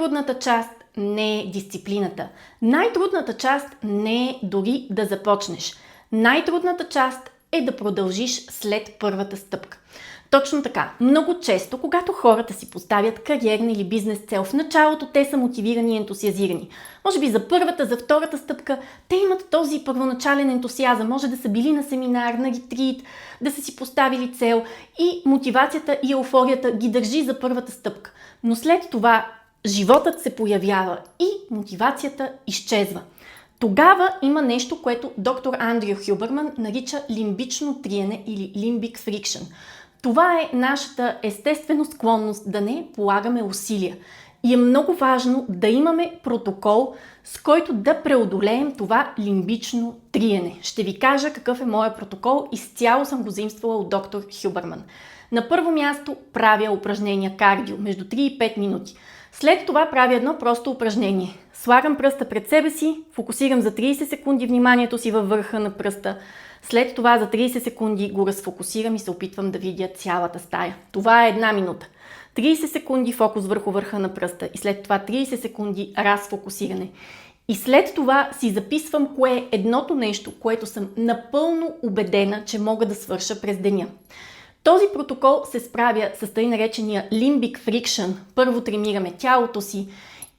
Най-трудната част не е дисциплината. Най-трудната част не е дори да започнеш. Най-трудната част е да продължиш след първата стъпка. Точно така. Много често, когато хората си поставят кариерна или бизнес цел, в началото те са мотивирани и ентусиазирани. Може би за първата, за втората стъпка, те имат този първоначален ентусиазъм. Може да са били на семинар, на ретрит, да са си поставили цел и мотивацията и еуфорията ги държи за първата стъпка. Но след това животът се появява и мотивацията изчезва. Тогава има нещо, което доктор Андрю Хюберман нарича лимбично триене или limbic friction. Това е нашата естествена склонност да не полагаме усилия. И е много важно да имаме протокол, с който да преодолеем това лимбично триене. Ще ви кажа какъв е моят протокол. Изцяло съм го заимствала от доктор Хюберман. На първо място правя упражнения кардио между 3 и 5 минути. След това правя едно просто упражнение. Слагам пръста пред себе си, фокусирам за 30 секунди вниманието си във върха на пръста. След това за 30 секунди го разфокусирам и се опитвам да видя цялата стая. Това е 1 минута. 30 секунди фокус върху върха на пръста и след това 30 секунди разфокусиране. И след това си записвам кое е едното нещо, което съм напълно убедена, че мога да свърша през деня. Този протокол се справя с тъй наречения limbic friction. Първо тренираме тялото си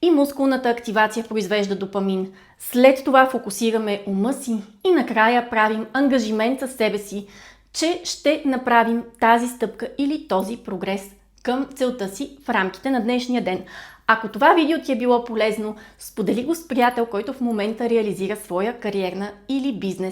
и мускулната активация произвежда допамин. След това фокусираме ума си и накрая правим ангажимент със себе си, че ще направим тази стъпка или този прогрес към целта си в рамките на днешния ден. Ако това видео ти е било полезно, сподели го с приятел, който в момента реализира своя кариерна или бизнес